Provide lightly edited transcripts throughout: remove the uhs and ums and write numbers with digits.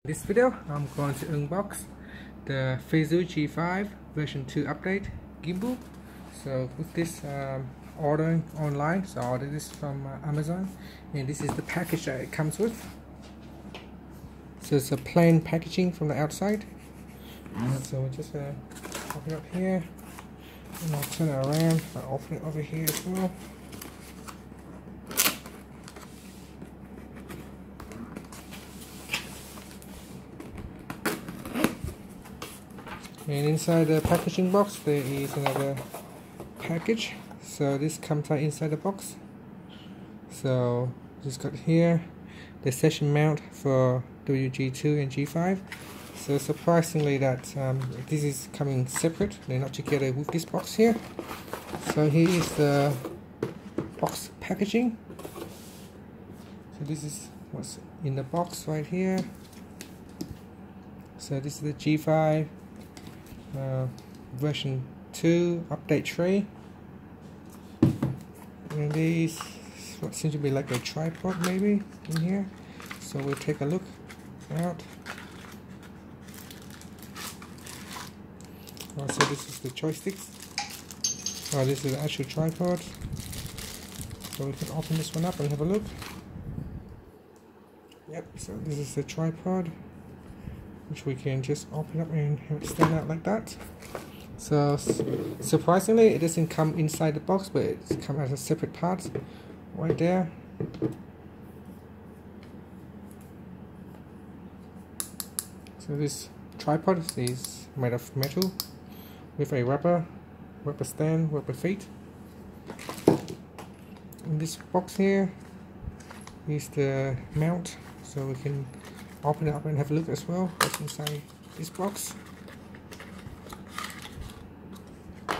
This video I'm going to unbox the Feiyu G5 version 2 update gimbal. So with this ordering online, so I ordered this from Amazon, and this is the package that it comes with. So it's a plain packaging from the outside. So we're just open it up here, and I'll turn it around. I'll open it over here as well. And inside the packaging box there is another package. So this comes out inside the box. So just got here the session mount for WG2 and G5. So surprisingly that this is coming separate, they're not together with this box here. So here is the box packaging. So this is what's in the box right here. So this is the G5 version 2 update tray, and these what seems to be like a tripod maybe in here. So we'll take a look out. So this is the joysticks. This is the actual tripod. So we can open this one up and have a look. Yep, so this is the tripod, which we can just open up and have it stand out like that. So surprisingly it doesn't come inside the box, but it's come as a separate part right there. So this tripod is made of metal with a rubber stand, rubber feet. In this box here is the mount, so we can open it up and have a look as well what's inside this box.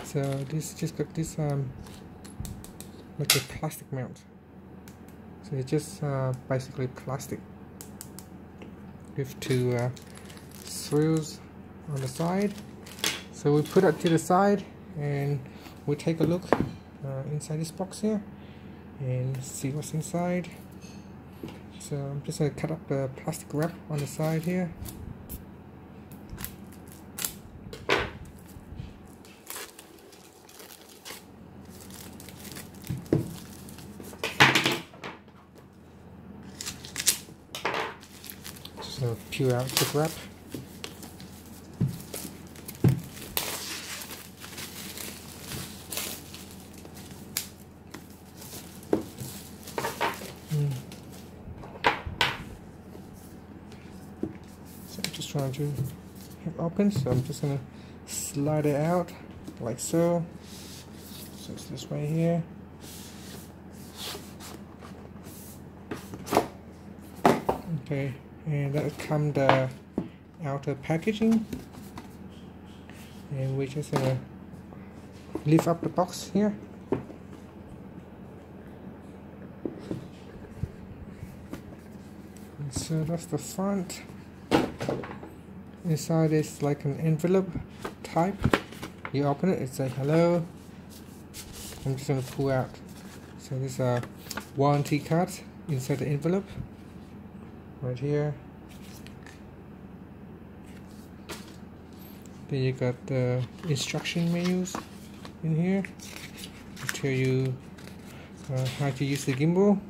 So this just got this like a plastic mount. So it's just basically plastic with two screws on the side. So we put it to the side and we'll take a look inside this box here and see what's inside. So I'm just going to cut up the plastic wrap on the side here. Just going to peel out the wrap. Just trying to have it open, so I'm just going to slide it out like so. So it's this way here. Okay, and that comes the outer packaging, and we're just going to lift up the box here. And so that's the front. Inside is like an envelope type. You open it, it says hello. I'm just going to pull out. So there's a warranty card inside the envelope right here. Then you got the instruction menus in here to tell you how to use the gimbal.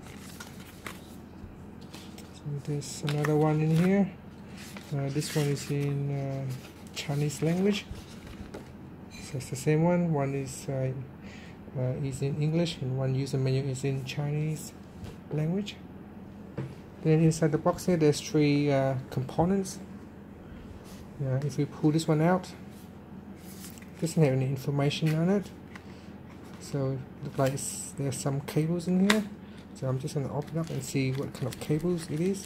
So there's another one in here. This one is in Chinese language, so it's the same one. One is in English, and one user menu is in Chinese language. Then inside the box here, there's three components. If we pull this one out, it doesn't have any information on it. So it looks like there's some cables in here. So I'm just going to open up and see what kind of cables it is.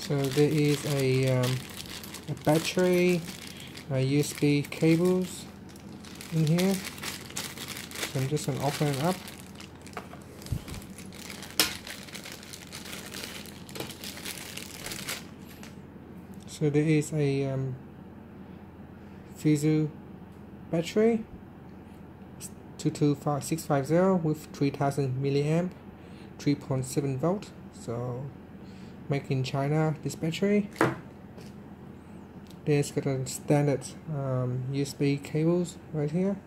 So there is a battery, USB cables in here. So I'm just going to open it up. So there is a Feiyu battery, 22650 with 3000 milliamp. 3.7 volt, so made in China, this battery. Then it's got a standard USB cables right here.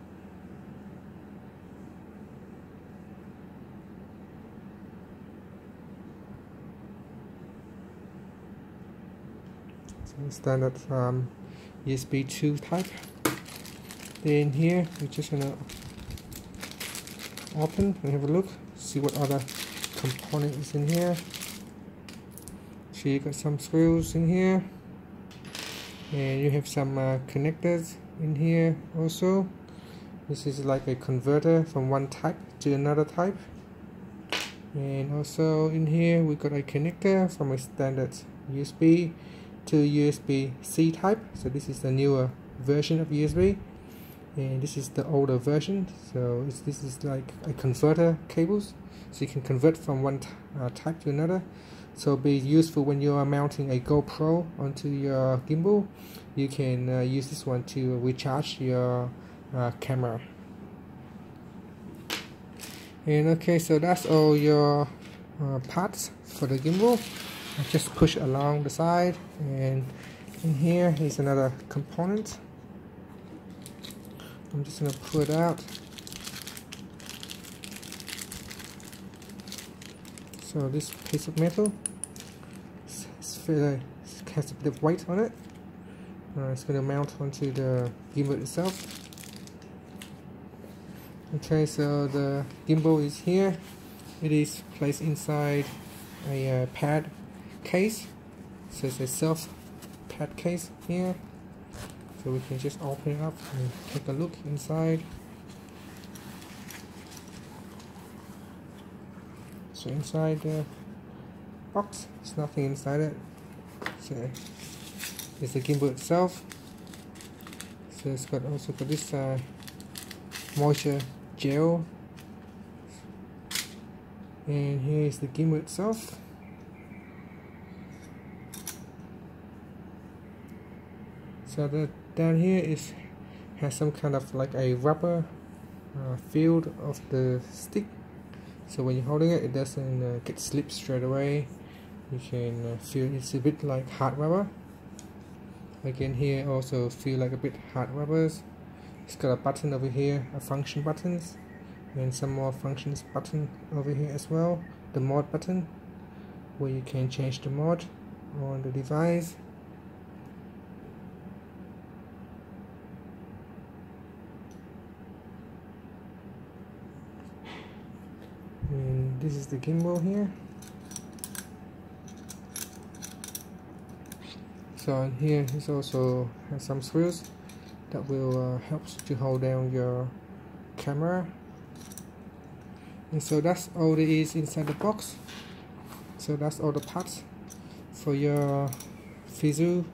So standard USB 2 type. Then here we're just gonna open and have a look, see what other component is in here. So you got some screws in here, and you have some connectors in here also. This is like a converter from one type to another type. And also in here we got a connector from a standard USB to USB-C type. So this is the newer version of USB, and this is the older version. So this is like a converter cables, so you can convert from one type to another. So it'll be useful when you are mounting a GoPro onto your gimbal. You can use this one to recharge your camera. And okay, so that's all your parts for the gimbal. I just push along the side, and in here is another component. I'm just gonna pull it out. So this piece of metal has a bit of weight on it. It's going to mount onto the gimbal itself. Okay, so the gimbal is here. It is placed inside a pad case. So it's a self pad case here. So we can just open it up and take a look inside. So inside the box, there's nothing inside it. So it's the gimbal itself. So it's got also got this moisture gel, and here is the gimbal itself. So the down here has some kind of like a rubber field of the stick. So when you're holding it, it doesn't get slipped straight away. You can feel it's a bit like hard rubber. Again, here also feel like a bit hard rubbers. It's got a button over here, a function buttons, and some more functions button over here as well. The mode button, where you can change the mode on the device. And this is the gimbal here. So here is also has some screws that will help to hold down your camera. And so that's all there is inside the box. So that's all the parts for your Feiyu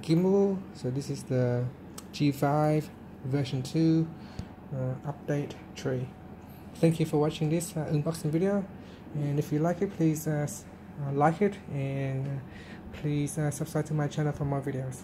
gimbal. So this is the G5 version 2 update 3. Thank you for watching this unboxing video, and if you like it, please like it, and please subscribe to my channel for more videos.